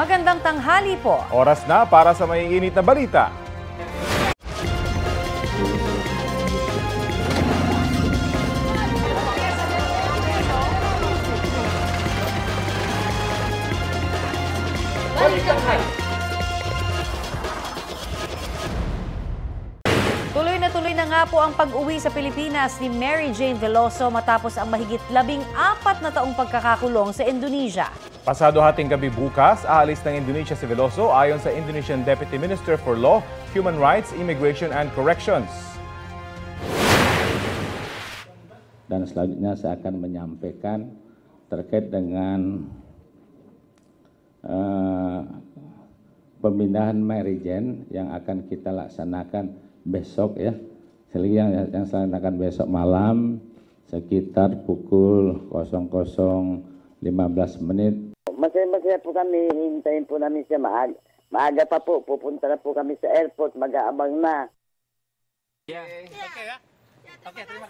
Magandang tanghali po. Oras na para sa maiinit na balita. Tuloy na nga po ang pag-uwi sa Pilipinas ni Mary Jane Veloso matapos ang mahigit 14 na taong pagkakakulong sa Indonesia. Pasado hating gabi bukas, aalis ng Indonesia si Veloso ayon sa Indonesian Deputy Minister for Law, Human Rights, Immigration and Corrections. Dan selanjutnya saya akan menyampaikan terkait dengan pemindahan Mary Jane yang akan kita laksanakan besok ya. Yang saya laksanakan besok malam sekitar pukul 00.15 menit. Masaya po kami, hintayin po namin siya maaga pa po. Pupunta na po kami sa airport, mag-aabang na.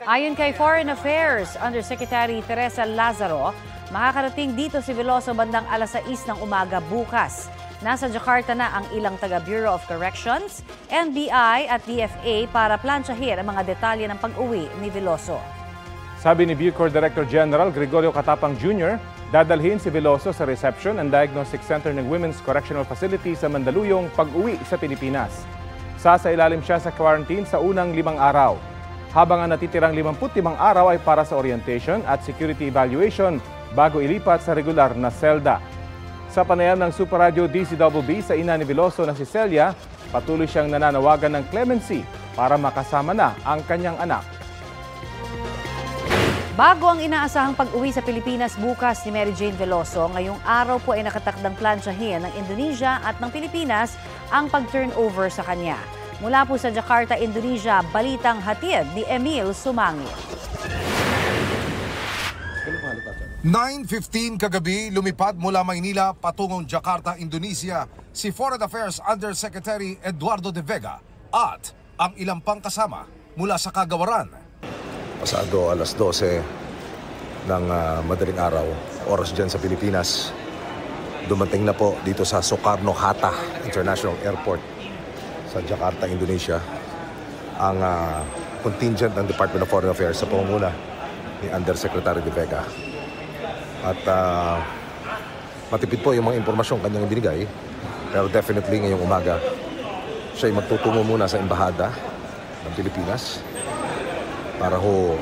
Ayon kay Foreign Affairs Undersecretary Teresa Lazaro, makakarating dito si Veloso bandang alas 6 ng umaga bukas. Nasa Jakarta na ang ilang taga Bureau of Corrections, NBI at DFA para plansyahin ang mga detalye ng pag-uwi ni Veloso. Sabi ni Bucor Director General Gregorio Catapang Jr., dadalhin si Veloso sa Reception and Diagnostic Center ng Women's Correctional Facility sa Mandaluyong pag-uwi sa Pilipinas. Sasailalim siya sa quarantine sa unang 5 araw. Habang ang natitirang 55 araw ay para sa orientation at security evaluation bago ilipat sa regular na selda. Sa panayam ng Super Radio DCWB sa ina ni Veloso na si Celia, patuloy siyang nananawagan ng clemency para makasama na ang kanyang anak. Bago ang inaasahang pag-uwi sa Pilipinas bukas ni Mary Jane Veloso, ngayong araw po ay nakatakdang plansyahin ng Indonesia at ng Pilipinas ang pag-turnover sa kanya. Mula po sa Jakarta, Indonesia, balitang hatid ni Emil Sumangit. 9:15 kagabi, lumipad mula Maynila patungong Jakarta, Indonesia si Foreign Affairs Undersecretary Eduardo de Vega at ang ilang pang kasama mula sa Kagawaran. Pasado alas 12 ng madaling araw, oras dyan sa Pilipinas, dumating na po dito sa Soekarno-Hatta International Airport sa Jakarta, Indonesia ang contingent ng Department of Foreign Affairs sa pangunguna ni Undersecretary de Vega. At matipid po yung mga impormasyon kanyang binigay, pero definitely ngayong umaga siya ay magtutungo muna sa embahada ng Pilipinas para ho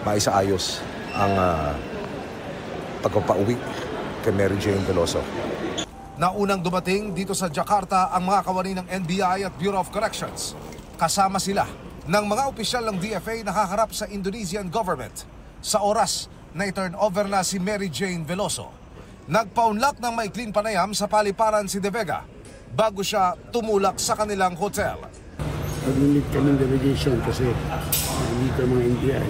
maisaayos ang pagpapauwi kay Mary Jane Veloso. Naunang dumating dito sa Jakarta ang mga kawani ng NBI at Bureau of Corrections. Kasama sila ng mga opisyal ng DFA na haharap sa Indonesian government sa oras na i-turn over na si Mary Jane Veloso. Nagpaunlak ng maikling panayam sa paliparan si De Vega bago siya tumulak sa kanilang hotel. Pag-meet kami ng delegation kasi nandito mga NBI.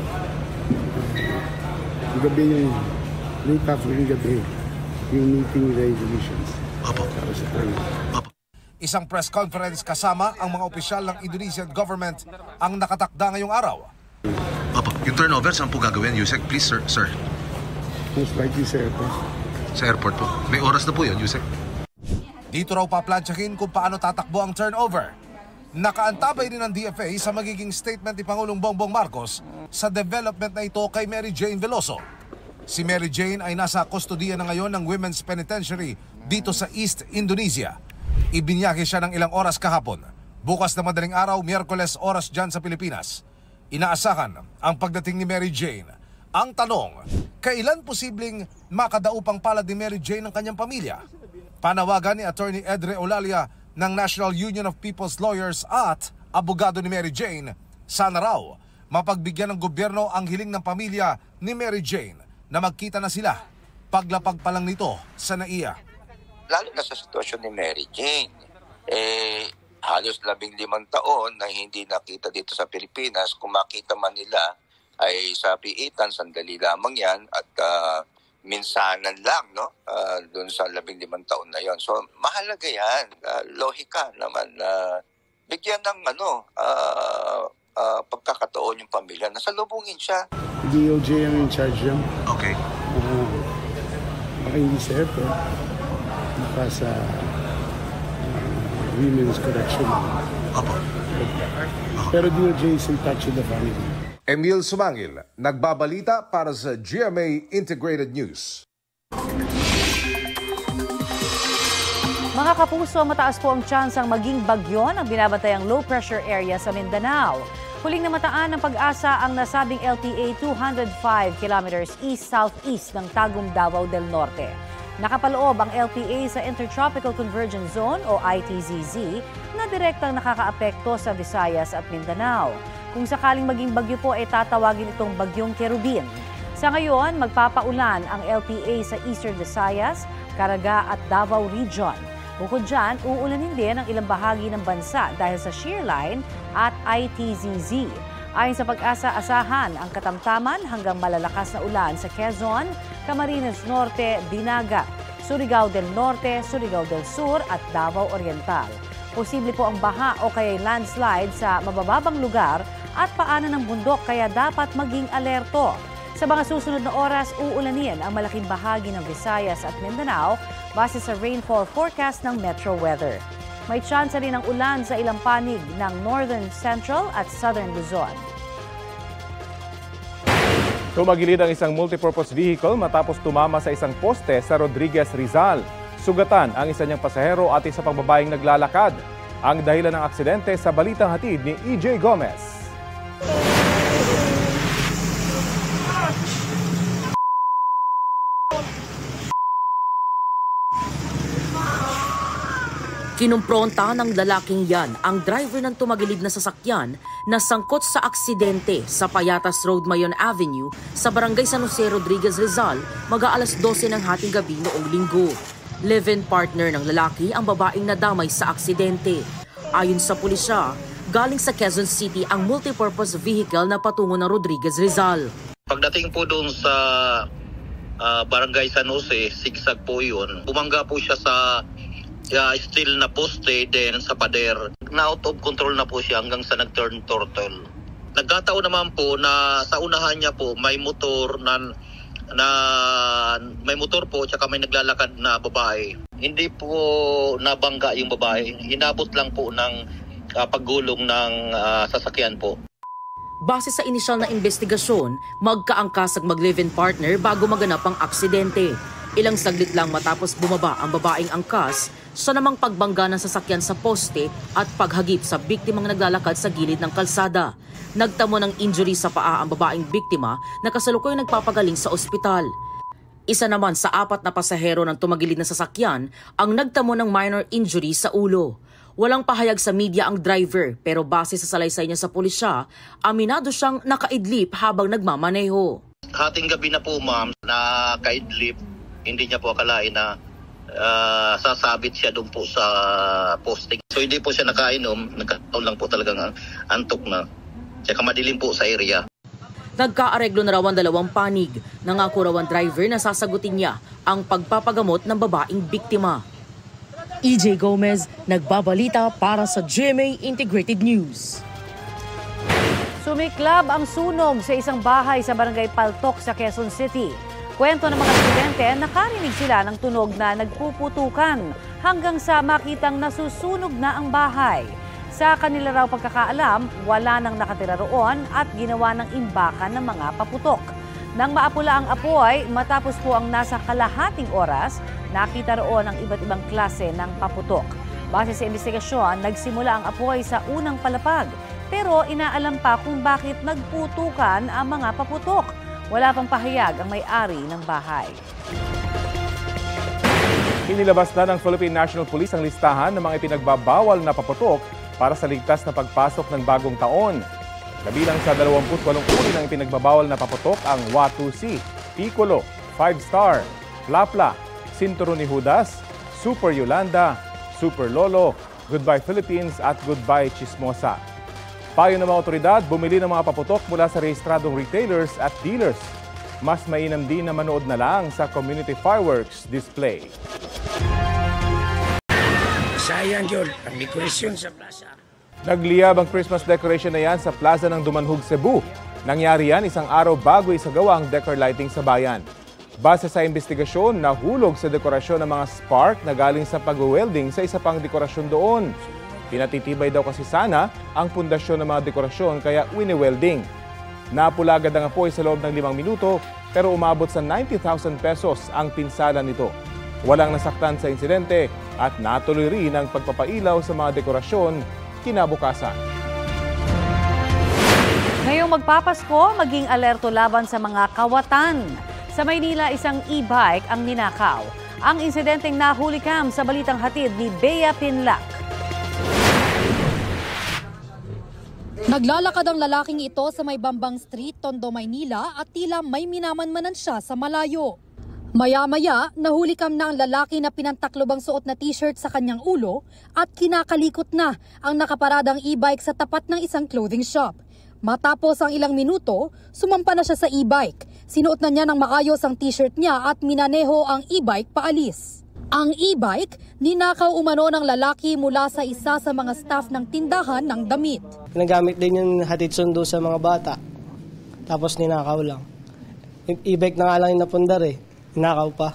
Gabi yung late afternoon gabi yung meeting with the Indonesian. Isang press conference kasama ang mga opisyal ng Indonesian government ang nakatakda ngayong araw. Opo, yung turnover, saan po gagawin? Yusek, please, sir. Most likely sa airport. Sa airport po. May oras na po yun, Yusek. Dito raw paplansyahin kung paano tatakbo ang turnover. Nakaantabay din ng DFA sa magiging statement ni Pangulong Bongbong Marcos sa development na ito kay Mary Jane Veloso. Si Mary Jane ay nasa kustodiya na ngayon ng Women's Penitentiary dito sa East Indonesia. Ibinyake siya ng ilang oras kahapon. Bukas na madaling araw, Miyerkules oras dyan sa Pilipinas. Inaasahan ang pagdating ni Mary Jane. Ang tanong, kailan posibleng makadaupang palad ni Mary Jane ng kanyang pamilya? Panawagan ni Attorney Edre Olalia ng National Union of People's Lawyers at abogado ni Mary Jane, sana raw mapagbigyan ng gobyerno ang hiling ng pamilya ni Mary Jane na magkita na sila paglapag pa lang nito sa NAIA. Lalo na sa sitwasyon ni Mary Jane, halos 15 taon na hindi nakita dito sa Pilipinas. Kung makita man nila ay sa piitan, sandali lamang yan at minsanan lang, no? Doon sa 15 taon na yon. So mahalaga yan, lohika naman na bigyan ng pagkakataon yung pamilya na salubungin siya. DOJ ang in charge yan. Okay. Baka hindi sa airport. pa sa Women's Correctional. Pero DOJ is in touch with the family. Emil Sumangil, nagbabalita para sa GMA Integrated News. Mga kapuso, mataas po ang tsansang maging bagyo ng binabatayang low pressure area sa Mindanao. Huling namataan ng Pag-asa ang nasabing LPA 205 kilometers east-southeast ng Tagum, Davao del Norte. Nakapaloob ang LPA sa Intertropical Convergence Zone o ITZZ na direktang nakakaapekto sa Visayas at Mindanao. Kung sakaling maging bagyo po ay tatawagin itong Bagyong Kerubin. Sa ngayon, magpapaulan ang LPA sa Eastern Visayas, Caraga at Davao Region. Bukod dyan, uulanin din ang ilang bahagi ng bansa dahil sa shear line at ITZZ. Ayon sa Pag-asa, asahan ang katamtaman hanggang malalakas na ulan sa Quezon, Camarines Norte, Dinagat, Surigao del Norte, Surigao del Sur at Davao Oriental. Posible po ang baha o kaya landslide sa mabababang lugar at paanan ng bundok kaya dapat maging alerto. Sa mga susunod na oras, uulanin ang malaking bahagi ng Visayas at Mindanao base sa rainfall forecast ng Metro Weather. May tsansa rin ng ulan sa ilang panig ng Northern Central at Southern Luzon. Tumagilid ang isang multipurpose vehicle matapos tumama sa isang poste sa Rodriguez, Rizal. Sugatan ang isa niyang pasahero at isa pang babaeng naglalakad. Ang dahilan ng aksidente sa balitang hatid ni EJ Gomez. Kinumpronta ng lalaking yan ang driver ng tumagilid na sasakyan na sangkot sa aksidente sa Payatas Road, Mayon Avenue sa Barangay San Jose, Rodriguez, Rizal mag-aalas 12 ng hating gabi noong linggo. Live-in partner ng lalaki ang babaeng nadamay sa aksidente. Ayon sa pulisya, galing sa Quezon City ang multipurpose vehicle na patungo ng Rodriguez, Rizal. Pagdating po doon sa Barangay San Jose, sigsag po yun. Bumangga po siya sa steel na poste, then sa pader. Na-out of control na po siya hanggang sa nag-turn turtle. Nagkataon naman po na sa unahan niya po may motor may motor po tsaka may naglalakad na babae. Hindi po nabangga yung babae. Inabot lang po ng paggulong ng sasakyan po. Base sa inisyal na investigasyon, magkaangkas ang mag-live-in partner bago maganap ang aksidente. Ilang saglit lang matapos bumaba ang babaeng angkas, sa namang pagbangga ng sasakyan sa poste at paghagip sa biktimang naglalakad sa gilid ng kalsada. Nagtamo ng injury sa paa ang babaeng biktima na kasalukuy nagpapagaling sa ospital. Isa naman sa 4 na pasahero ng tumagilid na sasakyan ang nagtamo ng minor injury sa ulo. Walang pahayag sa media ang driver pero base sa salaysay niya sa pulisya, aminado siyang nakaidlip habang nagmamaneho. Hating gabi na po ma'am, nakaidlip. Hindi niya po akalain na sasabit siya doon po sa posting. So hindi po siya nakainom, nagkataon lang po talagang antok na. Tsaka madilim po sa area. Nagkaareglo na raw ang dalawang panig. Nangako raw ang driver na sasagutin niya ang pagpapagamot ng babaeng biktima. EJ Gomez, nagbabalita para sa GMA Integrated News. Sumiklab ang sunog sa isang bahay sa Barangay Paltok sa Quezon City. Kwento ng mga residente, nakarinig sila ng tunog na nagpuputukan hanggang sa makitang nasusunog na ang bahay. Sa kanila raw pagkakaalam, wala nang nakatira roon at ginawa ng imbakan ng mga paputok. Nang maapula ang apoy, matapos po ang nasa kalahating oras, nakita roon ang iba't ibang klase ng paputok. Base sa investigasyon, nagsimula ang apoy sa unang palapag, pero inaalam pa kung bakit nagputukan ang mga paputok. Wala pang pahayag ang may-ari ng bahay. Inilabas na ng Philippine National Police ang listahan ng mga ipinagbabawal na paputok para sa ligtas na pagpasok ng bagong taon. Kabilang sa 28 uri ng ipinagbabawal na paputok ang Watusi, Piccolo, 5-Star, Plapla, Cinturón ni Judas, Super Yolanda, Super Lolo, Goodbye Philippines at Goodbye Chismosa. Payo ng mga otoridad, bumili ng mga paputok mula sa rehistradong retailers at dealers. Mas mainam din na manood na lang sa community fireworks display. Sayang yun, ang dekorasyon sa plaza. Nagliyab ang Christmas decoration na yan sa plaza ng Dumanhog, Cebu. Nangyari yan isang araw bago isagawa ang decor lighting sa bayan. Base sa investigasyon, nahulog sa dekorasyon ng mga spark na galing sa pag-welding sa isa pang dekorasyon doon. Pinatitibay daw kasi sana ang pundasyon ng mga dekorasyon kaya wini-welding. Napula agad ang apoy sa loob ng 5 minuto pero umabot sa 90,000 pesos ang pinsala nito. Walang nasaktan sa insidente at natuloy rin ang pagpapailaw sa mga dekorasyon kinabukasan. Ngayong magpapasko, maging alerto laban sa mga kawatan. Sa Maynila, isang e-bike ang ninakaw. Ang insidenteng nahuli cam sa balitang hatid ni Bea Pinlac. Naglalakad ang lalaking ito sa may Bambang Street, Tondo, Maynila at tila may minamanmanan siya sa malayo. Maya-maya, nahuli cam na ang lalaki na pinantaklobang suot na t-shirt sa kanyang ulo at kinakalikot na ang nakaparadang e-bike sa tapat ng isang clothing shop. Matapos ang ilang minuto, sumampa na siya sa e-bike. Sinuot na niya ng maayos ang t-shirt niya at minaneho ang e-bike paalis. Ang e-bike, ninakaw umano ng lalaki mula sa isa sa mga staff ng tindahan ng damit. Nagamit din yung hatid sundo sa mga bata. Tapos ninakaw lang. E-bike na nga lang yung napundar eh. Ninakaw pa.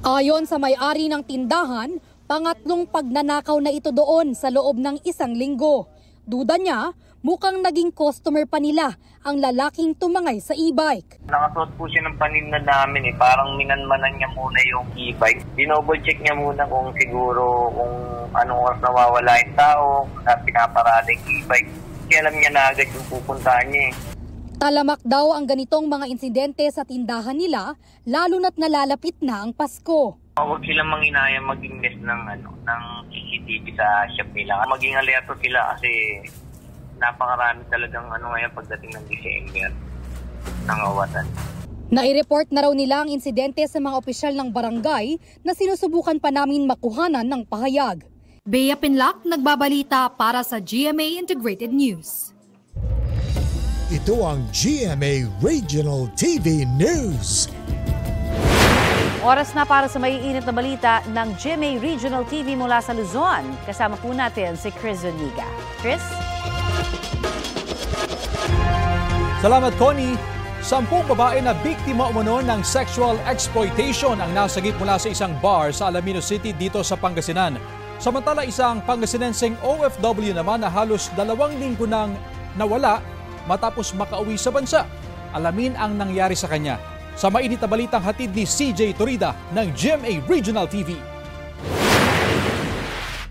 Ayon sa may-ari ng tindahan, pangatlong pagnanakaw na ito doon sa loob ng 1 linggo. Duda niya, mukhang naging customer pa nila ang lalaking tumangay sa e-bike. Nakasuot po siya ng paninda namin eh. Parang minanmanan niya muna yung e-bike. Dinoble check niya muna kung siguro kung anong oras nawawala yung tao na pinaparada yung e-bike. Kaya alam niya na agad yung pupuntahan niya eh. Talamak daw ang ganitong mga insidente sa tindahan nila, lalo na't nalalapit na ang Pasko. Huwag silang manginayang mag-invest ng CCTV sa shop nila. Maging alerto sila kasi napakarami talagang ngayon pagdating ng December ng awatan. Nai-report na raw nila ang insidente sa mga opisyal ng barangay na sinusubukan pa namin makuhanan ng pahayag. Bea Pinlac, nagbabalita para sa GMA Integrated News. Ito ang GMA Regional TV News. Oras na para sa maiinit na balita ng GMA Regional TV mula sa Luzon. Kasama po natin si Chris Zuniga. Chris? Salamat, Connie. 10 babae na biktima umano ng sexual exploitation ang nasagip mula sa isang bar sa Alaminos City dito sa Pangasinan. Samantala, isang Pangasinenseng OFW naman na halos 2 linggo nang nawala matapos makauwi sa bansa. Alamin ang nangyari sa kanya. Sa mainit na balitang hatid ni CJ Torida ng GMA Regional TV.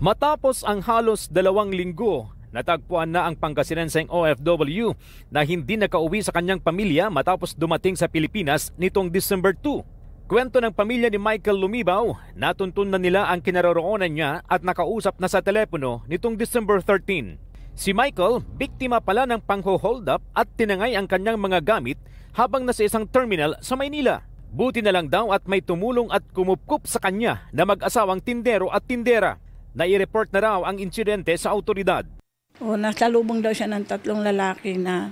Matapos ang halos 2 linggo, natagpuan na ang Pangasinenseng OFW na hindi nakauwi sa kanyang pamilya matapos dumating sa Pilipinas nitong December 2. Kwento ng pamilya ni Michael Lumibaw, natuntun na nila ang kinaroroonan niya at nakausap na sa telepono nitong December 13. Si Michael, biktima pala ng pangho-hold up at tinangay ang kanyang mga gamit habang nasa isang terminal sa Maynila. Buti na lang daw at may tumulong at kumupkup sa kanya na mag-asawang tindero at tindera. Nai-report na raw ang insidente sa autoridad. Nasalubong daw siya ng 3 lalaki na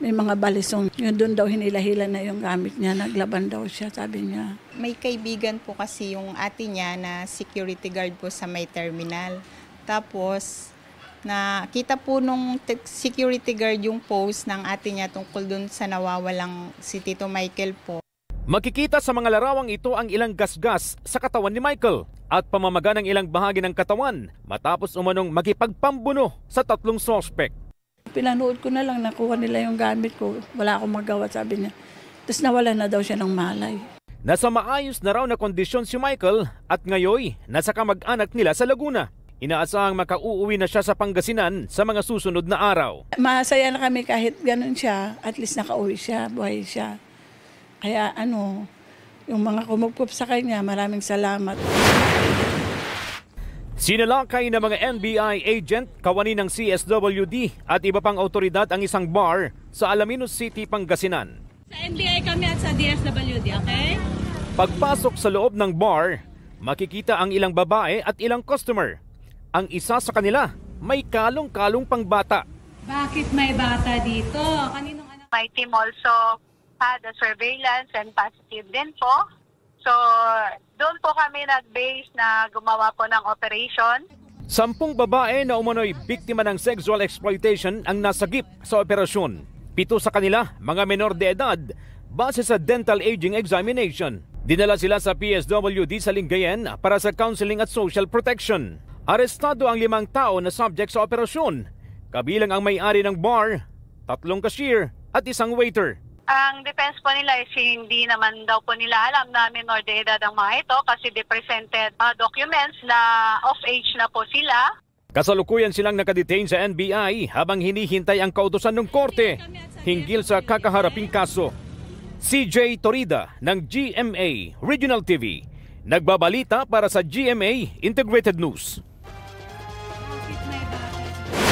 may mga balisong. Yun doon daw hinila-hila na yung gamit niya. Naglaban daw siya, sabi niya. May kaibigan po kasi yung ate niya na security guard po sa may terminal. Tapos, nakita po nung security guard yung post ng ate niya tungkol dun sa nawawalang si Tito Michael po. Makikita sa mga larawang ito ang ilang gasgas sa katawan ni Michael at pamamaga ng ilang bahagi ng katawan matapos umanong makipagpambuno sa 3 suspect. Pinanood ko na lang, nakuha nila yung gamit ko. Wala akong magawa, sabi niya. Tapos nawala na daw siya ng malay. Nasa maayos na raw na kondisyon si Michael at ngayon nasa kamag-anak nila sa Laguna. Inaasahang makauuwi na siya sa Pangasinan sa mga susunod na araw. Masaya na kami kahit ganun siya, at least nakauwi siya, buhay siya. Kaya yung mga kumupkup sa kanya, maraming salamat. Sinalakay ng mga NBI agent, kawani ng CSWD at iba pang otoridad ang isang bar sa Alaminos City, Pangasinan. Sa NBI kami at sa DSWD, okay? Pagpasok sa loob ng bar, makikita ang ilang babae at ilang customer. Ang isa sa kanila, may kalong-kalong pang bata. Bakit may bata dito? Kaninong anak? My team also had a surveillance and positive din po. So, doon po kami nag-base na gumawa po ng operation. 10 babae na umano'y biktima ng sexual exploitation ang nasagip sa operasyon. 7 sa kanila, mga menor de edad, base sa dental aging examination. Dinala sila sa PSWD sa Lingayen para sa counseling at social protection. Arestado ang 5 tao na subject sa operasyon. Kabilang ang may-ari ng bar, 3 cashier at 1 waiter. Ang defense po nila is hindi naman daw po nila alam na minor de edad ang mga ito kasi they presented documents na off-age na po sila. Kasalukuyan silang nakadetain sa NBI habang hinihintay ang kautusan ng korte hinggil sa kakaharaping kaso. CJ Torida ng GMA Regional TV, nagbabalita para sa GMA Integrated News.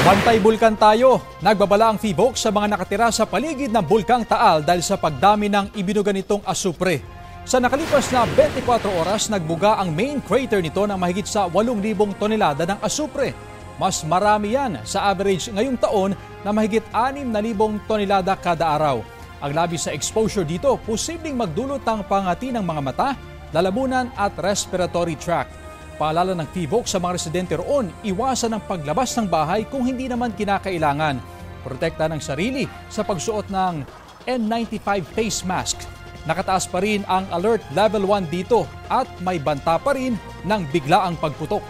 Bantay bulkan tayo. Nagbabala ang PHIVOLCS sa mga nakatira sa paligid ng Bulkang Taal dahil sa pagdami ng ibinuga nitong asupre. Sa nakalipas na 24 oras, nagbuga ang main crater nito ng mahigit sa 8,000 tonelada ng asupre. Mas marami yan sa average ngayong taon na mahigit 6,000 tonelada kada araw. Ang labis sa exposure dito, posibleng magdulot ng pangati ng mga mata, lalamunan at respiratory tract. Paalala ng PHIVOLCS sa mga residente roon, iwasan ang paglabas ng bahay kung hindi naman kinakailangan. Protekta ng sarili sa pagsuot ng N95 face mask. Nakataas pa rin ang alert level 1 dito at may banta pa rin ng biglaang pagputok.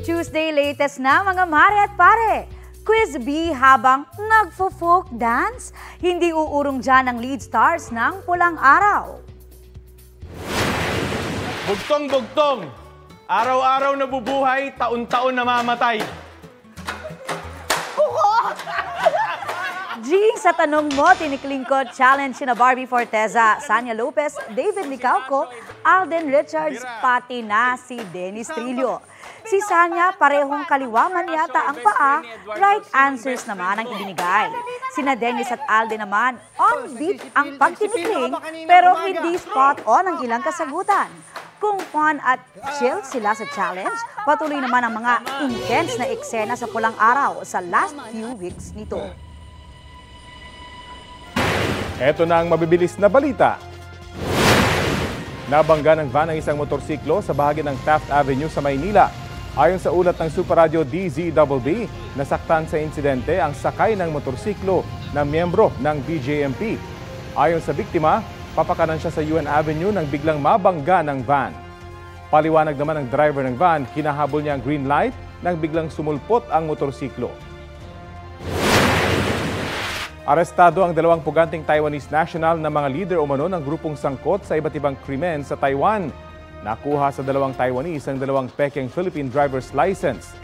Tuesday latest na mga mare at pare. Quiz B habang nagfo-folk dance, hindi uurong dyan ang lead stars ng Pulang Araw. Bugtong-bugtong, araw-araw nabubuhay, taon-taon namamatay. G, sa tanong mo, tiniklingkod challenge na Barbie Forteza, Sanya Lopez, David Licauco, Alden Richards, pati na si Dennis Trillo. Si Sanya, parehong kaliwaman yata ang paa, right answers naman ang ibinigay. Sina Dennis at Alden naman, on beat ang pagtinikling, pero hindi spot on ang ilang kasagutan. Kung fun at chill sila sa challenge, patuloy naman ang mga intense na eksena sa Pulang Araw sa last few weeks nito. Ito na ang mabibilis na balita. Nabangga ng van ang isang motorsiklo sa bahagi ng Taft Avenue sa Maynila. Ayon sa ulat ng Super Radio DZBB, nasaktan sa insidente ang sakay ng motorsiklo na miyembro ng BJMP. Ayon sa biktima, papakanan siya sa UN Avenue nang biglang mabangga ng van. Paliwanag naman ng driver ng van, hinahabol niya ang green light nang biglang sumulpot ang motorsiklo. Arestado ang 2 puganting Taiwanese national na mga leader umano ng grupong sangkot sa iba't ibang krimen sa Taiwan. Nakuha sa 2 Taiwanese ang 2 pekeng Philippine driver's license.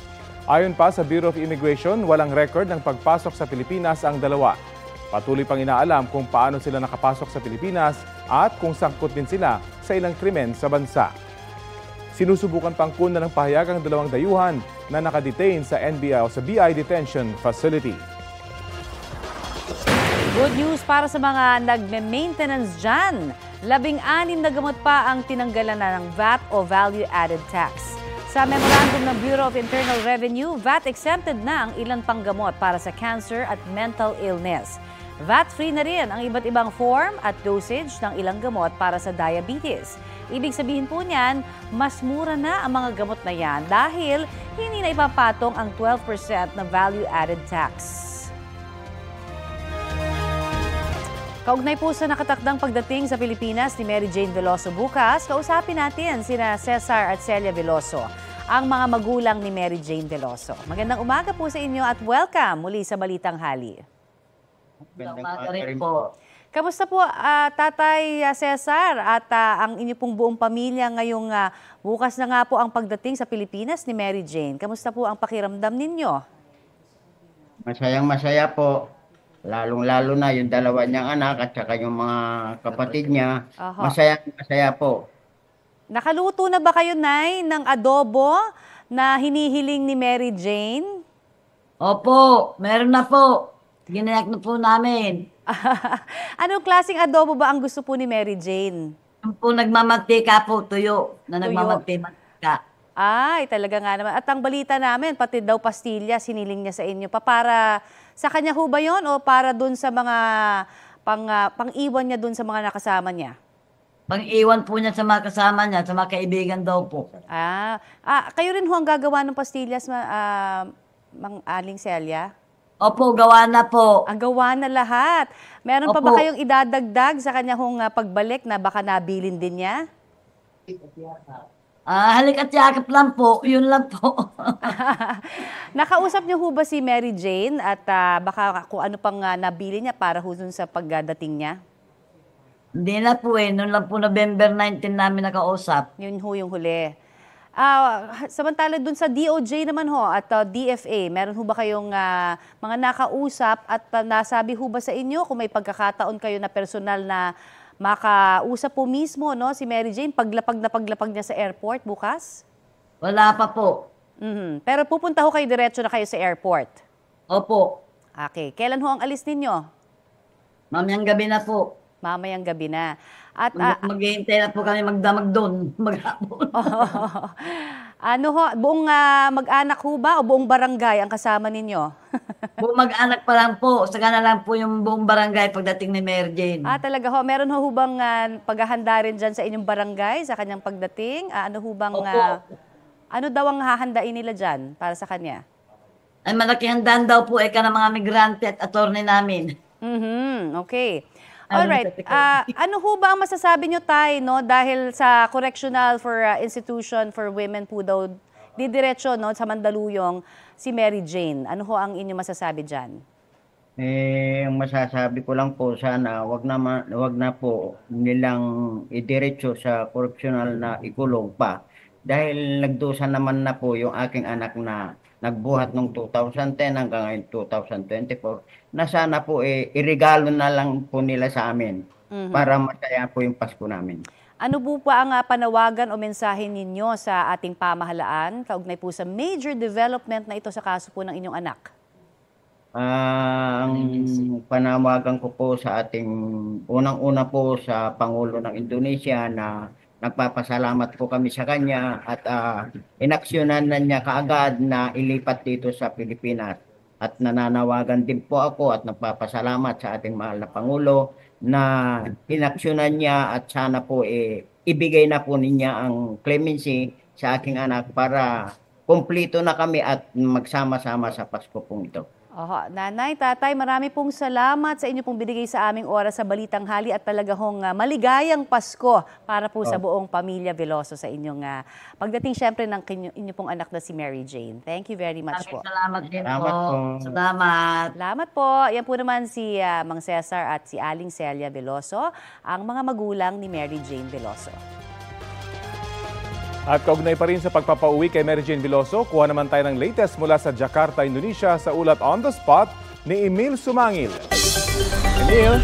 Ayon pa sa Bureau of Immigration, walang record ng pagpasok sa Pilipinas ang 2. Patuloy pang inaalam kung paano sila nakapasok sa Pilipinas at kung sangkot din sila sa ilang krimen sa bansa. Sinusubukan pang kunan ng pahayag ang 2 dayuhan na nakadetain sa NBI o sa BI Detention Facility. Good news para sa mga nagme-maintenance dyan. 16 na gamot pa ang tinanggalan na ng VAT o Value Added Tax. Sa memorandum ng Bureau of Internal Revenue, VAT exempted na ang ilang panggamot para sa cancer at mental illness. VAT-free na rin ang iba't ibang form at dosage ng ilang gamot para sa diabetes. Ibig sabihin po niyan, mas mura na ang mga gamot na yan dahil hindi na ipapatong ang 12% na Value Added Tax. Kaugnay po sa nakatakdang pagdating sa Pilipinas ni Mary Jane Veloso bukas, kausapin natin sina Cesar at Celia Veloso, ang mga magulang ni Mary Jane Veloso. Magandang umaga po sa inyo at welcome muli sa Balitang Hali. Magandang umaga rin po. Kamusta po Tatay Cesar at ang inyo pong buong pamilya ngayong bukas na nga po ang pagdating sa Pilipinas ni Mary Jane? Kamusta po ang pakiramdam ninyo? Masayang-masaya po. Lalong-lalo na yung 2 niyang anak at saka yung mga kapatid niya. Masaya po. Nakaluto na ba kayo, Nay, ng adobo na hinihiling ni Mary Jane? Opo, meron na po. Ginayak na po namin. Anong klaseng adobo ba ang gusto po ni Mary Jane? Yung po nagmamantika po, tuyo. Na nagmamantika. Ay, talaga nga naman. At ang balita namin, pati daw pastillas, hiniling niya sa inyo. Para sa kanya ho ba yun o para dun sa mga pang-iwan niya dun sa mga nakasama niya? Pang-iwan po niya sa mga kasama niya, sa mga kaibigan daw po. Kayo rin ho ang gagawa ng pastillas, Mang Aling Celia? Opo, gawa na po. Gawa na lahat. Meron pa ba Opo. kayong idadagdag sa kanya pagbalik na baka nabilin din niya? Halik at yakap lang po. Yun lang po. Nakausap niyo ho ba si Mary Jane at baka kung ano pang nabili niya para ho dun sa pagdating niya? Hindi na po Noon lang po November 19 namin nakausap. Yun ho yung huli. Samantala dun sa DOJ naman ho at DFA, meron ho ba kayong mga nakausap at nasabi ho ba sa inyo kung may pagkakataon kayo na personal na makausap po mismo si Mary Jane paglapag niya sa airport bukas? Wala pa po. Pero pupunta ho kayo diretso na kayo sa airport? Opo. Okay. Kailan ho ang alis ninyo? Mamayang gabi na po. Mamayang gabi na. At maghihintay na po kami magdamag doon, maghapon. Buong mag-anak ho ba o buong barangay ang kasama ninyo? Buong mag-anak pa lang po. Saka na lang po yung buong barangay pagdating ni Mary Jane. Talaga ho. Meron ho bang paghahanda rin dyan sa inyong barangay sa kanyang pagdating? Ano daw ang hahandain nila dyan para sa kanya? Ay malaking handaan daw po ng mga migrante at attorney namin. Okay. Alright. Ano ho ba ang masasabi nyo, Tay, dahil sa Correctional Institution for Women po daw, didiretso sa Mandaluyong si Mary Jane. Ano ho ang inyong masasabi dyan? Ang masasabi ko lang po, sana wag na po nilang idiretso sa correctional na ikulong pa. Dahil nagdusa naman na po yung aking anak na nagbuhat noong 2010 hanggang ngayon 2024 na sana po irigalo na lang po nila sa amin para masaya po yung Pasko namin. Ano po pa ang panawagan o mensahe ninyo sa ating pamahalaan kaugnay po sa major development na ito sa kaso po ng inyong anak? Ang panawagan ko po sa ating unang-una po sa Pangulo ng Indonesia na nagpapasalamat po kami sa kanya at inaksyonan na niya kaagad na ilipat dito sa Pilipinas. At nananawagan din po ako at nagpapasalamat sa ating mahal na Pangulo na inaksyonan niya at sana po ibigay na po niya ang clemency sa aking anak para kumpleto na kami at magsama-sama sa Pasko pong ito. Nanay, tatay, marami pong salamat sa inyo pong binigay sa aming oras sa Balitang Hali at talaga hong maligayang Pasko para po sa buong pamilya Veloso sa inyong pagdating syempre ng inyo pong anak na si Mary Jane. Thank you very much po. Salamat din po. Salamat. Salamat po. Yan po naman si Mang Cesar at si Aling Celia Veloso, ang mga magulang ni Mary Jane Veloso. At kaugnay pa rin sa pagpapauwi kay Mary Jane Veloso, kuha naman tayo ng latest mula sa Jakarta, Indonesia sa ulat on the spot ni Emil Sumangil. Emil?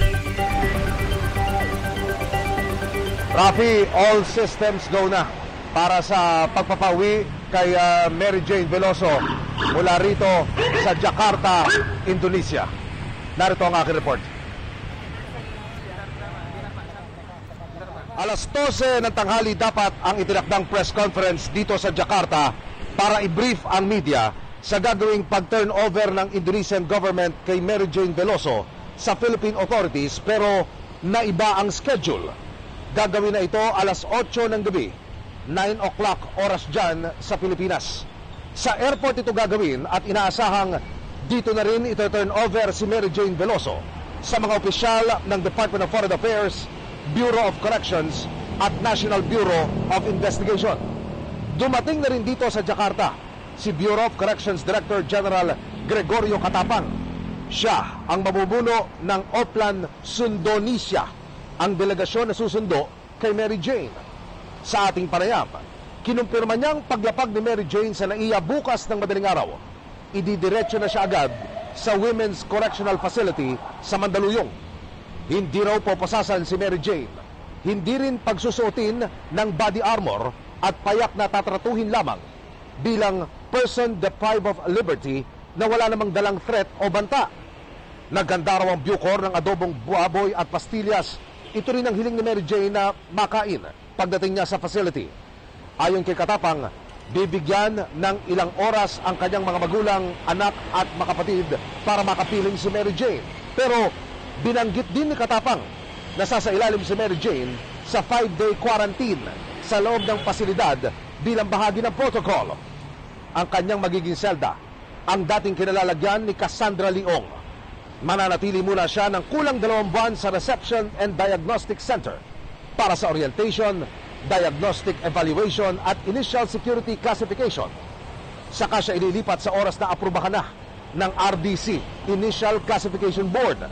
Rafi, all systems go na para sa pagpapauwi kay Mary Jane Veloso mula rito sa Jakarta, Indonesia. Narito ang aking report. Alas 12 ng tanghali dapat ang itinakdang press conference dito sa Jakarta para i-brief ang media sa gagawing pag-turnover ng Indonesian government kay Mary Jane Veloso sa Philippine authorities, pero naiba ang schedule. Gagawin na ito alas 8 ng gabi, 9 o'clock oras dyan sa Pilipinas. Sa airport ito gagawin at inaasahang dito na rin ito-turnover si Mary Jane Veloso sa mga opisyal ng Department of Foreign Affairs, Bureau of Corrections at National Bureau of Investigation. Dumating na rin dito sa Jakarta si Bureau of Corrections Director General Gregorio Katapang. Siya ang mamumuno ng Oplan Sundonesia, ang delegasyon na susundo kay Mary Jane. Sa ating panayam, kinumpirma niyang paglapag ni Mary Jane sa NAIA bukas ng madaling araw. Ididiretso na siya agad sa Women's Correctional Facility sa Mandaluyong. Hindi raw poposasan si Mary Jane. Hindi rin pagsusuotin ng body armor at payak na tatratuhin lamang bilang person deprived of liberty na wala namang dalang threat o banta. Naghanda raw ang Bucor ng adobong baboy at pastillas. Ito rin ang hiling ni Mary Jane na makain pagdating niya sa facility. Ayon kay Katapang, bibigyan ng ilang oras ang kanyang mga magulang, anak at makapatid para makapiling si Mary Jane. Pero binanggit din ni Katapang na sasailalim si Mary Jane sa 5-day quarantine sa loob ng pasilidad bilang bahagi ng protocol. Ang kanyang magiging selda ang dating kinalalagyan ni Cassandra Leong. Mananatili muna siya ng kulang 2 buwan sa Reception and Diagnostic Center para sa orientation, diagnostic evaluation at initial security classification. Saka siya ililipat sa oras na aprubahan na ng RDC, Initial Classification Board.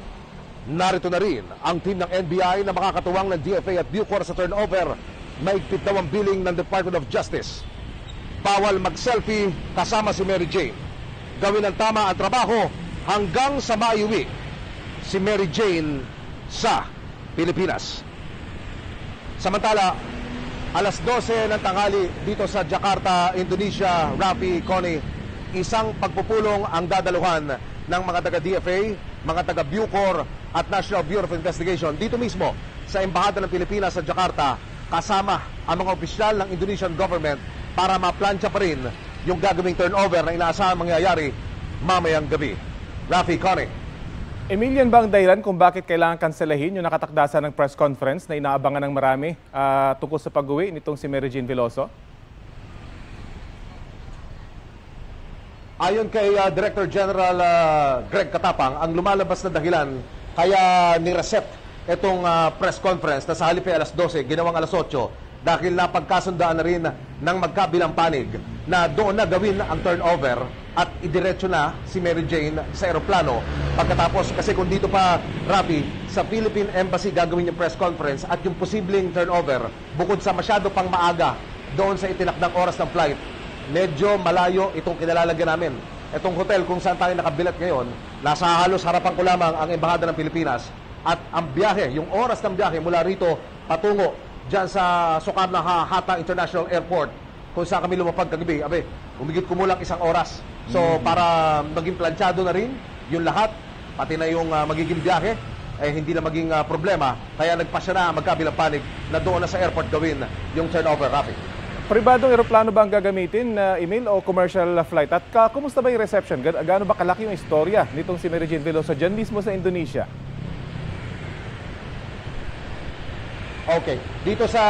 Narito na rin ang team ng NBI na makakatuwang ng DFA at Bucor sa turnover. Maigpit daw ang billing ng Department of Justice. Bawal mag-selfie kasama si Mary Jane. Gawin ang tama ang trabaho hanggang sa maiuwi si Mary Jane sa Pilipinas. Samantala, alas 12 ng tanghali dito sa Jakarta, Indonesia, Rafi, Connie, isang pagpupulong ang dadaluhan ng mga taga-DFA, mga taga-Bucor at National Bureau of Investigation dito mismo sa Embahada ng Pilipinas sa Jakarta, kasama ang mga opisyal ng Indonesian government para maplansya pa rin yung gagawing turnover na inaasahan mangyayari mamayang gabi. Rafi, Connie. Emilian ba ang dahilan kung bakit kailangan kanselahin yung nakatakdasan ng press conference na inaabangan ng marami tungkol sa pag-uwi nitong si Mary Jane Veloso? Ayon kay Director General Greg Katapang, ang lumalabas na dahilan kaya ni-recept itong press conference na sa halip ay alas 12, ginawang alas 8 dahil napagkasundaan na rin ng magkabilang panig na doon na gawin ang turnover at idiretso na si Mary Jane sa eroplano. Pagkatapos, kasi kung dito pa, Rafi, sa Philippine Embassy gagawin yung press conference at yung posibleng turnover, bukod sa masyado pang maaga doon sa itinakdang oras ng flight, medyo malayo itong kinalalagyan namin. Itong hotel kung saan tayo nakabilat ngayon, nasa halos harapan ko lamang ang Embahada ng Pilipinas. At ang biyahe, yung oras ng biyahe mula rito patungo dyan sa Sukarno-Hatta International Airport, kung saan kami lumapag kagabi, umigit kumulang 1 oras. So, para maging planchado na rin yung lahat, pati na yung magiging biyahe, hindi na maging problema. Kaya nagpasya na magkabilang panig na doon na sa airport gawin yung turnover, Rafi. Pribadong eroplano ba ang gagamitin, Emil, o commercial flight? At kumusta ba yung reception? Gaano ba kalaki yung istorya nitong si Mary Jane Veloso dyan mismo sa Indonesia? Okay. Dito sa...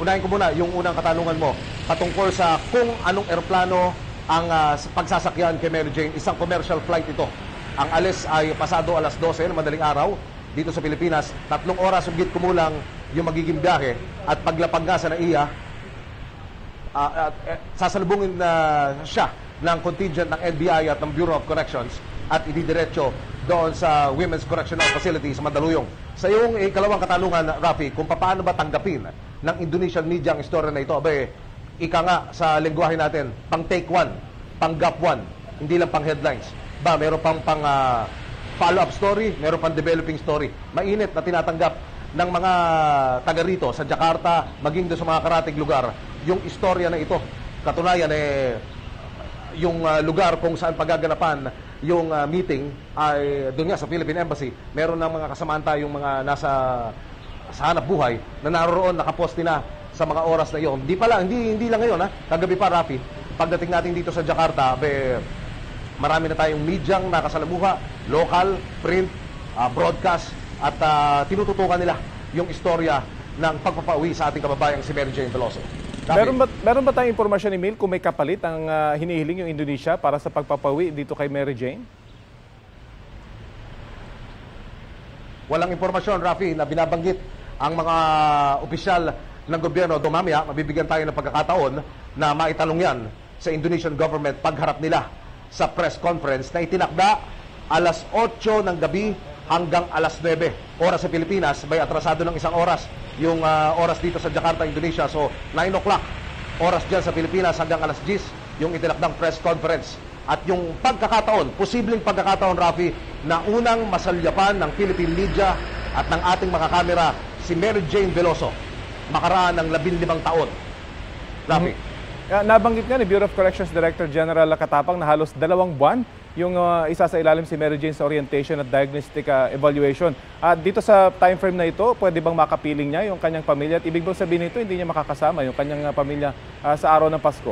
Unahin ko muna yung unang katanungan mo patungkol sa kung anong eroplano ang pagsasakyan kay Mary Jane. Isang commercial flight ito. Ang alis ay pasado alas 12 ng madaling araw dito sa Pilipinas. 3 oras higit kumulang yung magiging biyahe at paglapag nga sa NAIA, sasalubungin na siya ng contingent ng NBI at ng Bureau of Corrections at ididiretso doon sa Women's Correctional Facility sa Mandaluyong. Sa iyong ikalawang katanungan, Rafi, kung paano ba tanggapin ng Indonesian media ang istorya na ito, ika nga sa lengguwahe natin, pang take 1, pang gap 1, hindi lang pang headlines. Meron pang follow-up story, meron pang developing story. Mainit na tinatanggap ng mga taga rito sa Jakarta, maging doon sa mga karatig lugar, yung istorya na ito. Katunayan, yung lugar kung saan paggaganapan yung meeting ay doon nga sa Philippine Embassy. Meron ng mga kasamaan tayong mga nasa sa hanap buhay na naroon, nakaposte na sa mga oras na iyon. Hindi lang ngayon, kagabi pa, Rafi. Pagdating natin dito sa Jakarta, marami na tayong medyang nakasalamuha, local, print, broadcast, at tinututukan nila yung istorya ng pagpapauwi sa ating kababayang si Mary Jane Veloso. Meron ba tayong impormasyon, Emil, kung may kapalit ang hinihiling yung Indonesia para sa pagpapauwi dito kay Mary Jane? Walang impormasyon, Rafi, na binabanggit ang mga opisyal ng gobyerno. Mamaya, mabibigyan tayo ng pagkakataon na maitanong yan sa Indonesian government pagharap nila sa press conference na itinakda alas 8 ng gabi hanggang alas 9. Oras sa Pilipinas, may atrasado ng 1 oras yung oras dito sa Jakarta, Indonesia. So, 9 o'clock, oras dyan sa Pilipinas hanggang alas 10, yung itinakdang press conference. At yung pagkakataon, posibleng pagkakataon, Rafi, na unang masalyapan ng Philippine media at ng ating mga kamera, si Mary Jane Veloso, makaraan ng 15 taon. Rafi. Nabanggit nga ni Bureau of Corrections Director General Katapang na halos 2 buwan yung isa sa ilalim si Mary Jane sa orientation at diagnostic evaluation. Dito sa time frame na ito, pwede bang makapiling niya yung kanyang pamilya? At ibig bang sabihin nito, hindi niya makakasama yung kanyang pamilya sa araw ng Pasko?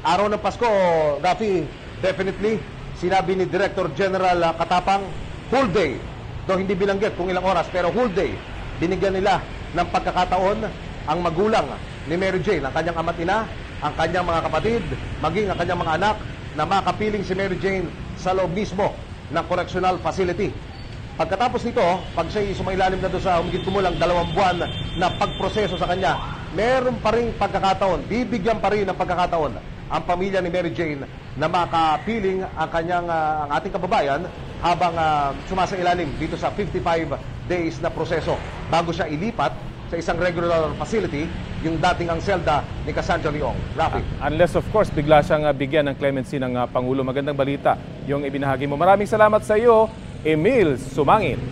Araw ng Pasko, Rafi, definitely, sinabi ni Director General Katapang, whole day. Though hindi binanggit kung ilang oras, pero whole day, binigyan nila ng pagkakataon ang magulang ni Mary Jane, ang kanyang ama't ina, ang kanyang mga kapatid, maging ang kanyang mga anak na makapiling si Mary Jane sa loob mismo ng correctional facility. Pagkatapos nito, pag siya'y sumailalim na doon sa humigit kumulang 2 buwan na pagproseso sa kanya, meron pa rin pagkakataon, bibigyan pa rin ng pagkakataon ang pamilya ni Mary Jane na makapiling ang ating kababayan habang sumasailalim dito sa 55 days na proseso bago siya ilipat sa isang regular facility, yung dating ang selda ni Cassandra Leong. Rafi. Unless of course, bigla siyang bigyan ng clemency ng Pangulo. Magandang balita yung ibinahagi mo. Maraming salamat sa iyo, Emil Sumangin.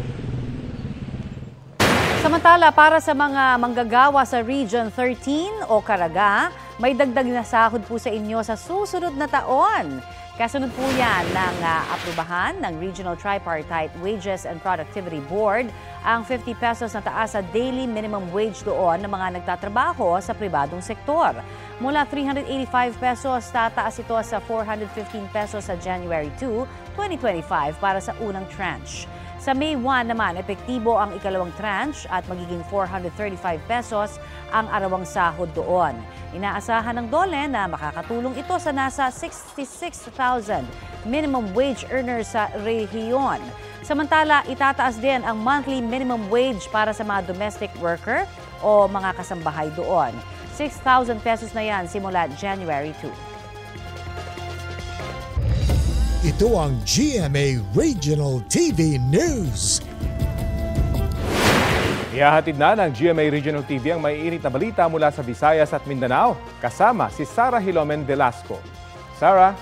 Samantala, para sa mga manggagawa sa Region 13 o Caraga, may dagdag na sahod po sa inyo sa susunod na taon. Kasunod po yan ng aprubahan ng Regional Tripartite Wages and Productivity Board ang 50 pesos na taas sa daily minimum wage doon ng mga nagtatrabaho sa pribadong sektor. Mula 385 pesos, tataas ito sa 415 pesos sa January 2, 2025 para sa unang tranche. Sa May 1 naman, epektibo ang ikalawang tranche at magiging 435 pesos ang arawang sahod doon. Inaasahan ng DOLE na makakatulong ito sa nasa 66,000 minimum wage earners sa rehiyon. Samantala, itataas din ang monthly minimum wage para sa mga domestic worker o mga kasambahay doon. 6,000 pesos na yan simula January 2. Ito ang GMA Regional TV News. Ihahatid na ng GMA Regional TV ang maiinit na balita mula sa Visayas at Mindanao. Kasama si Sarah Hilomen Velasco. Sarah?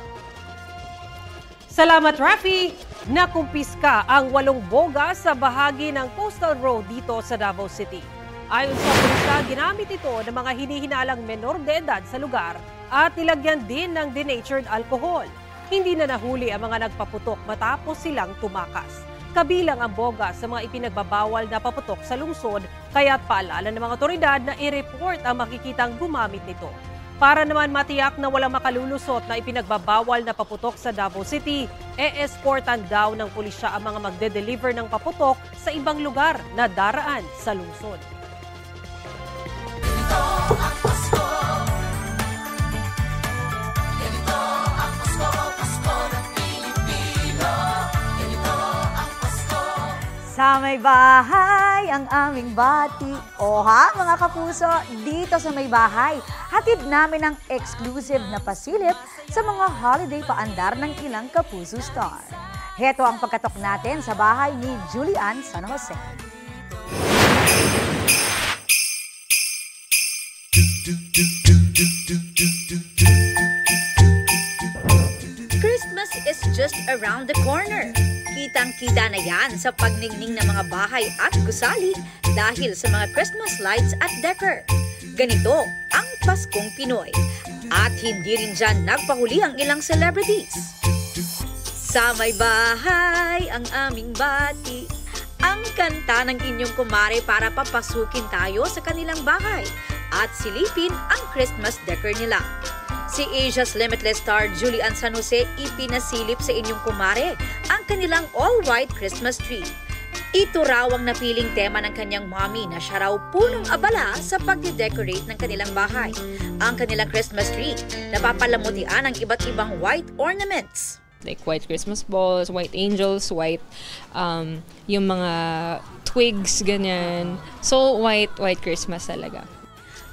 Salamat, Rafi! Nakumpiska ang 8 boga sa bahagi ng Coastal Road dito sa Davao City. Ayon sa pulisya, ginamit ito ng mga hinihinalang menor de edad sa lugar at nilagyan din ng denatured alcohol. Hindi na nahuli ang mga nagpaputok matapos silang tumakas. Kabilang ang boga sa mga ipinagbabawal na paputok sa lungsod, kaya't paalala ng mga otoridad na i-report ang makikitang gumamit nito. Para naman matiyak na walang makalulusot na ipinagbabawal na paputok sa Davao City, e-escortan daw ng pulisya ang mga magde-deliver ng paputok sa ibang lugar na daraan sa lungsod. Sa may bahay ang aming bati. O ha, mga kapuso, dito sa may bahay, hatid namin ang exclusive na pasilip sa mga holiday paandar ng ilang Kapuso Star. Heto ang pagkatok natin sa bahay ni Julian San Jose. Christmas is just around the corner. Kitang-kita na yan sa pagningning ng mga bahay at gusali dahil sa mga Christmas lights at decor. Ganito ang Paskong Pinoy. At hindi rin dyan nagpahuli ang ilang celebrities. Sa may bahay ang aming bati. Ang kanta ng inyong kumare para papasukin tayo sa kanilang bahay at silipin ang Christmas decor nila. Si Asia's Limitless star Julian San Jose ipinasilip sa inyong kumare ang kanilang all-white Christmas tree. Ito raw ang napiling tema ng kanyang mommy na siya raw punong abala sa pagde-decorate ng kanilang bahay. Ang kanilang Christmas tree, napapalamutian ng iba't ibang white ornaments. Like white Christmas balls, white angels, white yung mga twigs, ganyan. So white Christmas talaga.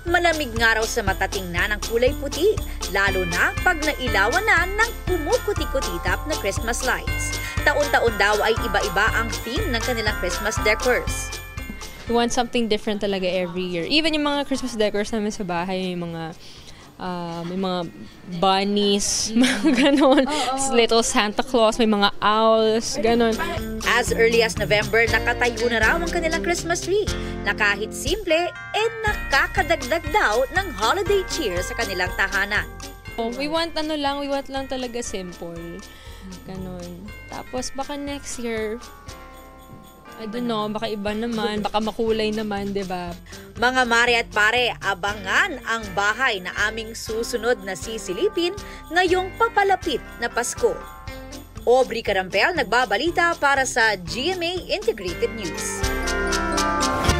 Malamig nga raw sa mata tingnan ng kulay puti, lalo na pag nailawan na ng kumukuti-kutitap na Christmas lights. Taon-taon daw ay iba-iba ang theme ng kanilang Christmas decors. We want something different talaga every year. Even yung mga Christmas decors namin sa bahay, may mga bunnies, mga ganon. Little Santa Claus, may mga owls, ganon. As early as November, nakatayo na raw ang kanilang Christmas tree na kahit simple, nakakadagdag daw ng holiday cheer sa kanilang tahanan. We want lang talaga simple. Ganon. Tapos baka next year, I don't know, baka iba naman, baka makulay naman, diba? Mga mare at pare, abangan ang bahay na aming susunod na sisilipin ngayong papalapit na Pasko. Aubrey Carampel nagbabalita para sa GMA Integrated News.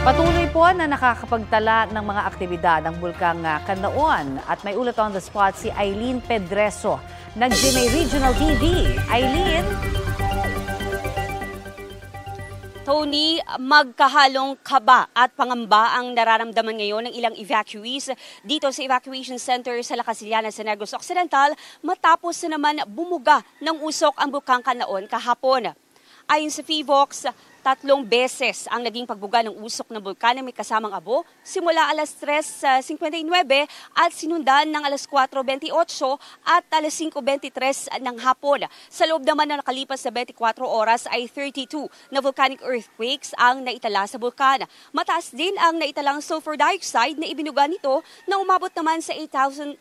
Patuloy po na nakakapagtala ng mga aktibidad ng bulkang Canlaon at may ulat on the spot si Eileen Pedreso ng GMA Regional TV. Eileen? Tony, magkahalong kaba at pangamba ang nararamdaman ngayon ng ilang evacuees dito sa evacuation center sa La Casillana sa Negros Occidental matapos na naman bumuga ng usok ang bulkang Canlaon kahapon. Ayon sa PHIVOX, 3 beses ang naging pagbuga ng usok ng bulkan na may kasamang abo simula alas 3:59 at sinundan ng alas 4:28 at alas 5:23 ng hapon. Sa loob naman na nakalipas na 24 oras ay 32 na volcanic earthquakes ang naitala sa bulkan. Mataas din ang naitalang sulfur dioxide na ibinuga nito na umabot naman sa 8,000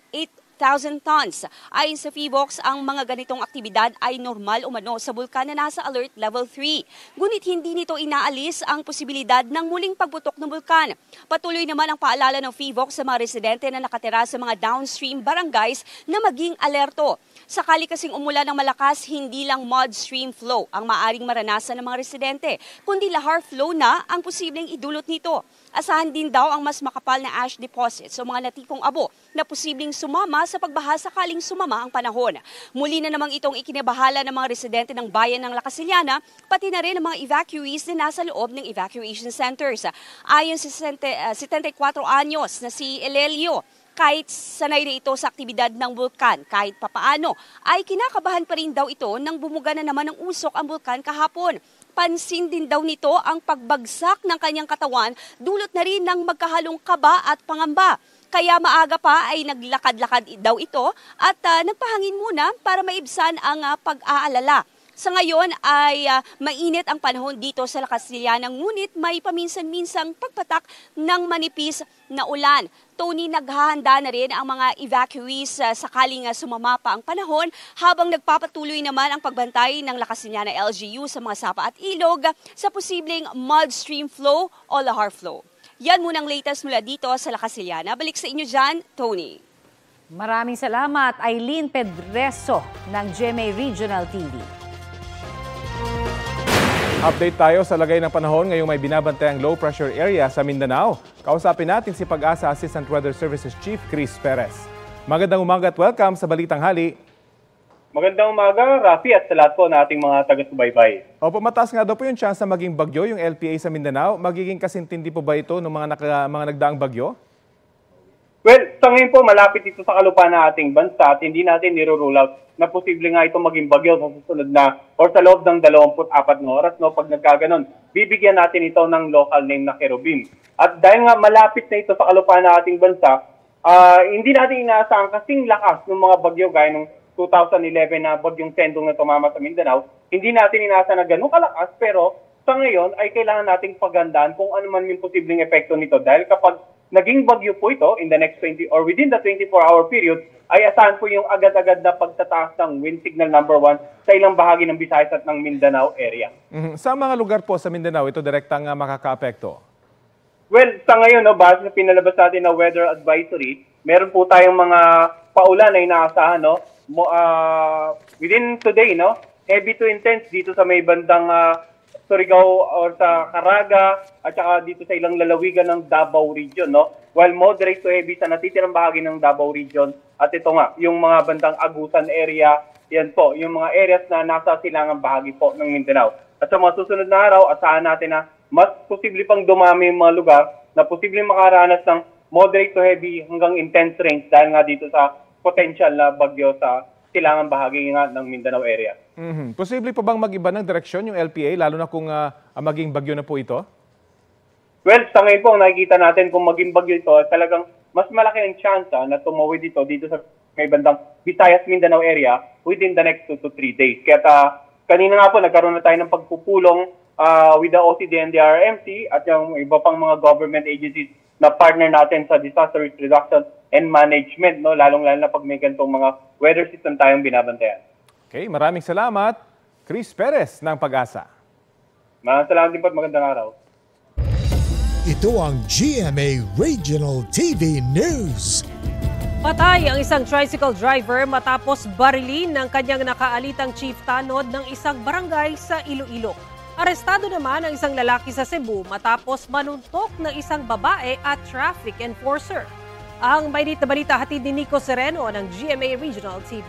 tons. Ayon sa PHIVOX, ang mga ganitong aktibidad ay normal umano sa bulkan na nasa alert level 3. Ngunit hindi nito inaalis ang posibilidad ng muling pagputok ng bulkan. Patuloy naman ang paalala ng PHIVOX sa mga residente na nakatira sa mga downstream barangays na maging alerto. Sakali kasing umulan ng malakas, hindi lang mud stream flow ang maaring maranasan ng mga residente, kundi lahar flow na ang posibleng idulot nito. Asahan din daw ang mas makapal na ash deposits o mga natipong abo na posibleng sumama sa pagbaha sakaling sumama ang panahon. Muli na namang itong ikinabahala ng mga residente ng bayan ng La Casillana, pati na rin ang mga evacuees na nasa loob ng evacuation centers. Ayon sa 74 anyos na si Elelio, kahit sanay na ito sa aktibidad ng bulkan, kahit papaano, ay kinakabahan pa rin daw ito nang bumuga na naman ng usok ang bulkan kahapon. Pansin din daw nito ang pagbagsak ng kanyang katawan, dulot na rin ng magkahalong kaba at pangamba. Kaya maaga pa ay naglakad-lakad daw ito at nagpahangin muna para maibsan ang pag-aalala. Sa ngayon ay mainit ang panahon dito sa La Casillana, ngunit may paminsan-minsang pagpatak ng manipis na ulan. Tony, naghahanda na rin ang mga evacuees sakaling sumama pa ang panahon habang nagpapatuloy naman ang pagbantay ng La Casillana LGU sa mga sapa at ilog sa posibleng mud stream flow o lahar flow. Yan muna ang latest mula dito sa La Casillana. Balik sa inyo dyan, Tony. Maraming salamat, Eileen Pedreso ng GMA Regional TV. Update tayo sa lagay ng panahon ngayong may binabantayang low pressure area sa Mindanao. Kausapin natin si Pag-asa Assistant Weather Services Chief Chris Perez. Magandang umaga at welcome sa Balitang Hali. Magandang umaga, Rafi, at sa lahat po na ating mga taga-subaybay. Opo, mataas nga daw po yung chance na maging bagyo yung LPA sa Mindanao. Magiging kasintindi po ba ito ng mga nagdaang bagyo? Well, sa ngayon po, malapit ito sa kalupaan ng ating bansa at hindi natin niro-rule out na posible nga ito maging bagyo sa susunod na or sa loob ng 24 na oras. No? Pag nagkaganon, bibigyan natin ito ng local name na Cherubim. At dahil nga malapit na ito sa kalupaan ng ating bansa, hindi natin inaasahan kasing lakas ng mga bagyo gaya ng 2011 na bagyong Sendong na tumama sa Mindanao. Hindi natin inaasahan na ganun kalakas, pero sa ngayon ay kailangan nating paghandaan kung ano man yung posibleng epekto nito. Dahil kapag naging bagyo po ito in the next 20 or within the 24-hour period, ay asahan po yung agad-agad na pagtataas ng wind signal number 1 sa ilang bahagi ng Visayas at ng Mindanao area. Sa mga lugar po sa Mindanao, ito direktang makaka-apekto? Well, sa ngayon, base na pinalabas natin na weather advisory, meron po tayong mga paulan na inaasahan, within today, heavy to intense dito sa may bandang Surigao or sa Caraga at saka dito sa ilang lalawigan ng Davao Region, while moderate to heavy sa natitirang bahagi ng Davao Region. At ito nga, yung mga bandang Agusan area, yan po, yung mga areas na nasa silangang bahagi po ng Mindanao. At sa mga susunod na araw, asahan natin na mas posible pang dumami yung mga lugar na posibleng makaranas ng moderate to heavy hanggang intense rains dahil nga dito sa potential na bagyo sa silangang bahagi nga ng Mindanao area. Posible pa bang mag-iba ng direksyon yung LPA, lalo na kung maging bagyo na po ito? Well, sa ngayon po, nakikita natin kung maging bagyo ito, talagang mas malaki ang chance na tumawid dito sa may bandang Visayas, Mindanao area within the next 2 to 3 days. Kaya kanina nga po, nagkaroon na tayo ng pagpupulong with the OCD and the RMC at yung iba pang mga government agencies na partner natin sa disaster risk reduction and management, lalong-lalo na pag may ganitong mga weather system tayong binabantayan. Okay, maraming salamat, Chris Perez ng Pag-asa. Maraming salamat din po at magandang araw. Ito ang GMA Regional TV News. Patay ang isang tricycle driver matapos barilin ng kanyang nakaalitang chief tanod ng isang barangay sa Iloilo. Arestado naman ang isang lalaki sa Cebu matapos manuntok ng isang babae at traffic enforcer. Ang mainit na balita hatid ni Nico Sereno ng GMA Regional TV.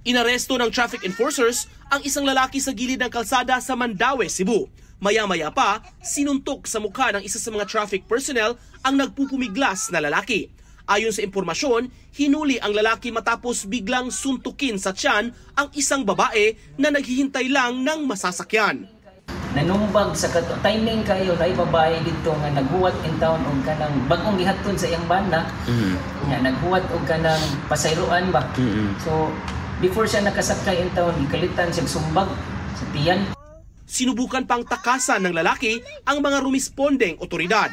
Inaresto ng traffic enforcers ang isang lalaki sa gilid ng kalsada sa Mandaue, Cebu. Maya-maya pa, sinuntok sa mukha ng isa sa mga traffic personnel ang nagpupumiglas na lalaki. Ayon sa impormasyon, hinuli ang lalaki matapos biglang suntukin sa tiyan ang isang babae na naghihintay lang ng masasakyan. Nanumbag sa timing kayo kay babae dito nga naghuwat in town og kanang bagong gihatod sa iyang banda. Nga naghuwat og kanang pasayroan ba. So before siya nakasakay in town, gikalitan siya sumbag sa tiyan. Sinubukan pang takasan ng lalaki ang mga rumispondeng otoridad.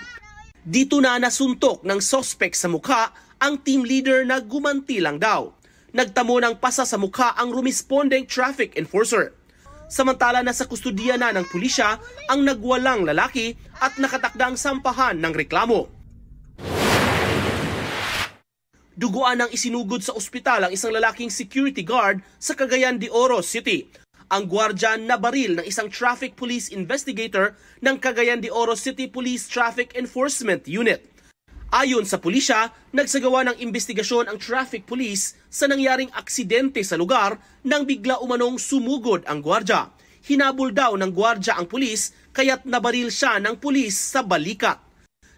Dito na nasuntok ng suspect sa mukha ang team leader na gumanti lang daw. Nagtamo ng pasa sa mukha ang rumispondeng traffic enforcer. Samantala nasa kustudiya na ng pulisya ang nagwalang lalaki at nakatakdang sampahan ng reklamo. Duguan ang isinugod sa ospital ang isang lalaking security guard sa Cagayan de Oro City. Ang gwardya nabaril ng isang traffic police investigator ng Cagayan de Oro City Police Traffic Enforcement Unit. Ayon sa pulisya, nagsagawa ng investigasyon ang traffic police sa nangyaring aksidente sa lugar nang bigla umanong sumugod ang gwardya. Hinabol daw ng gwardya ang pulis kaya't nabaril siya ng pulis sa balikat.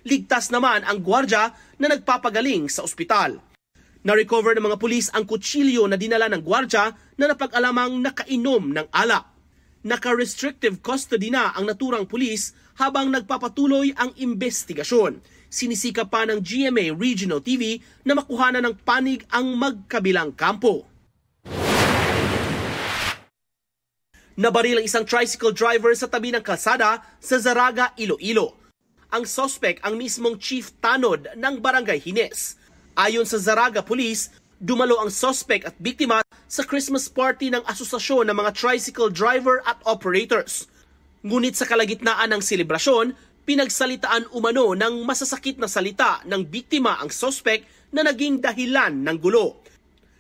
Ligtas naman ang gwardya na nagpapagaling sa ospital. Na-recover ng mga pulis ang kutsilyo na dinala ng gwardya na napag-alamang nakainom ng alak. Naka-restrictive custody na ang naturang pulis habang nagpapatuloy ang investigasyon. Sinisika pa ng GMA Regional TV na makuhanan ng panig ang magkabilang kampo. Nabaril ang isang tricycle driver sa tabi ng kalsada sa Zaraga, Iloilo. Ang suspect ang mismong chief tanod ng Barangay Hines. Ayon sa Zaraga Police, dumalo ang suspect at biktima sa Christmas party ng Asosasyon ng mga Tricycle Driver at Operators. Ngunit sa kalagitnaan ng selebrasyon, pinagsalitaan umano ng masasakit na salita ng biktima ang suspect na naging dahilan ng gulo.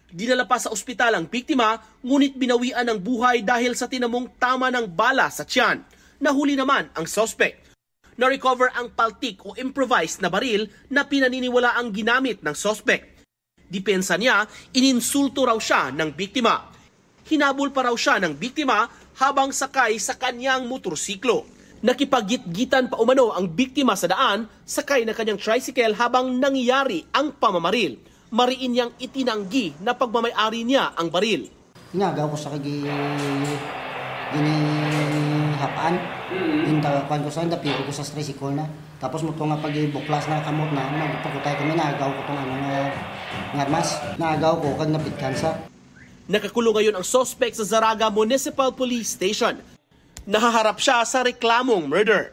Dinala pa sa ospital ang biktima, ngunit binawian ng buhay dahil sa tinamong tama ng bala sa tiyan. Nahuli naman ang suspect. Na-recover ang paltik o improvised na baril na pinaniniwala ang ginamit ng suspect. Depensa niya, ininsulto raw siya ng biktima. Hinabol pa raw siya ng biktima habang sakay sa kanyang motorsiklo. Nakipagitgitan pa umano ang biktima sa daan, sakay na kanyang tricycle habang nangyari ang pamamaril. Mariin niyang itinanggi na pagmamayari niya ang baril. Inagaw ko sa inihapaan. Intakuan ko sa napiro ko sa tricycle na. Tapos mo nga pag-buklas na kamot na, magpakutay kami, naagaw ko itong ngarmas. Naagaw ko kag napitkan sa. Nakakulong ngayon ang suspect sa Zaraga Municipal Police Station. Nahaharap siya sa reklamong murder.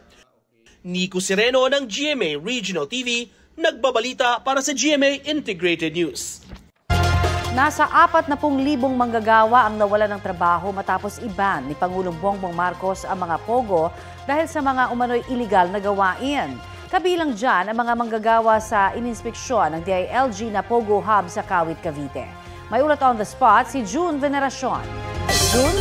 Nico Sereno ng GMA Regional TV, nagbabalita para sa GMA Integrated News. Nasa 40,000 manggagawa ang nawala ng trabaho matapos i-ban ni Pangulong Bongbong Marcos ang mga pogo dahil sa mga umano'y iligal na gawain. Kabilang dyan ang mga manggagawa sa ininspeksyon ng DILG na Pogo Hub sa Kawit, Cavite. May ulat on the spot si June Veneracion. June?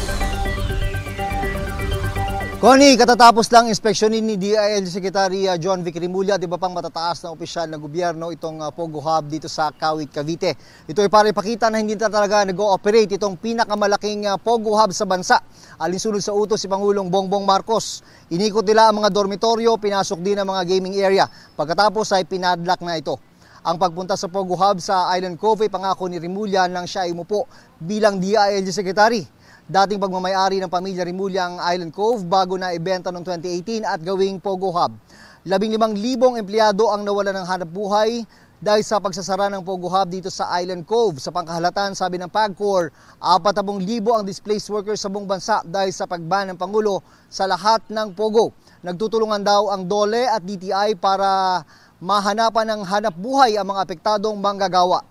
Connie, katatapos lang inspeksyonin ni DILG Secretary John Vic Rimulya, di ba pang matataas na opisyal na gobyerno itong Pogo Hub dito sa Kawit, Cavite. Ito ay para ipakita na hindi na talaga nag-ooperate itong pinakamalaking Pogo Hub sa bansa. Alinsunod sa utos si Pangulong Bongbong Marcos. Inikot nila ang mga dormitoryo, pinasok din ang mga gaming area. Pagkatapos ay pinadlock na ito. Ang pagpunta sa Pogo Hub sa Island Cove ay pangako ni Rimulya nang siya ay umupo bilang DILG Secretary. Dating pagmamayari ng pamilya Rimulya ang Island Cove bago na ibenta noong 2018 at gawing Pogo Hub. 15,000 empleyado ang nawala ng hanap buhay dahil sa pagsasara ng Pogo Hub dito sa Island Cove. Sa pangkahalatan, sabi ng PAGCOR, 40,000 ang displaced workers sa buong bansa dahil sa pagban ng Pangulo sa lahat ng Pogo. Nagtutulungan daw ang DOLE at DTI para mahanapan ng hanap buhay ang mga apektadong manggagawa.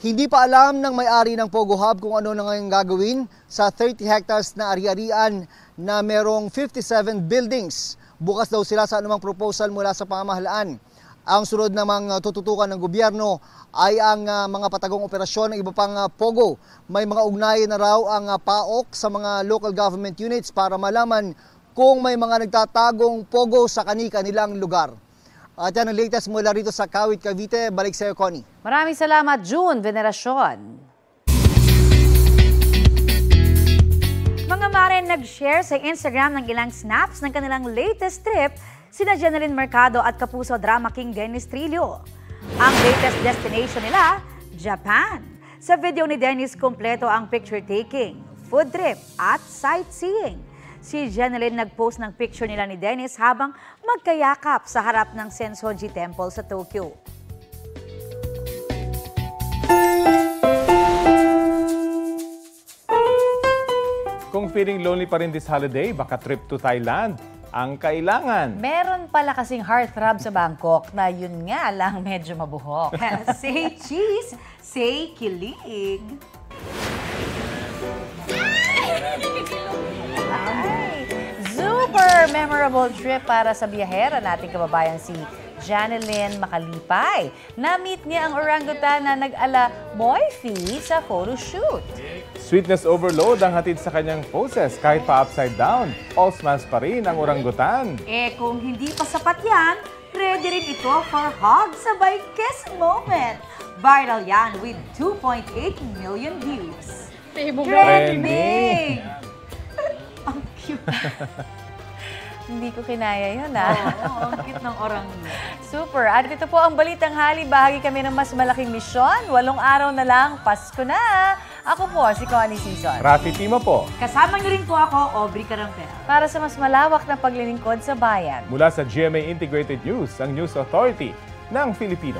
Hindi pa alam ng may-ari ng Pogo Hub kung ano na ngayon gagawin sa 30 hectares na ari-arian na merong 57 buildings. Bukas daw sila sa anumang proposal mula sa pamahalaan. Ang sunod namang tututukan ng gobyerno ay ang mga patagong operasyon ng iba pang POGO. May mga ugnayan na raw ang PAOK sa mga local government units para malaman kung may mga nagtatagong POGO sa kani-kanilang lugar. At yan ang latest mula rito sa Kawit, Cavite. Balik sa iyo, Connie. Maraming salamat, June Veneracion. Mga mare, nag-share sa Instagram ng ilang snaps ng kanilang latest trip sina Jeneline Mercado at Kapuso Drama King Dennis Trillo. Ang latest destination nila, Japan. Sa video ni Dennis, kompleto ang picture taking, food trip at sightseeing. Si Jeneline nag-post ng picture nila ni Dennis habang magkayakap sa harap ng Sensoji Temple sa Tokyo. Kung feeling lonely pa rin this holiday, baka trip to Thailand ang kailangan. Meron pala kasing heartthrob sa Bangkok na yun nga lang medyo mabuhok. Say cheese, say kilig. Ay, super memorable trip para sa biyahera nating kababayang si Jeneline Makalipay. Na-meet niya ang orangutan na nag-ala Moifi sa photoshoot. Sweetness overload ang hatid sa kanyang poses kahit pa upside down. All smiles pa rin ang orangutan. Kung hindi pa sapat yan, ready rin ito for hug sabay kiss moment. Viral yan with 2.8 million views. Trending! Ang cute. Hindi ko kinaya yun, ha? Oo, ang cute ng orangutan. Super. At ito po ang Balitang Hali. Bahagi kami ng mas malaking misyon. 8 araw na lang, Pasko na. Ako po, si Connie Season. Rafi Timo po. Kasama niyo rin po ako, Aubrey Carampel. Para sa mas malawak na paglilingkod sa bayan. Mula sa GMA Integrated News, ang News Authority ng Filipino.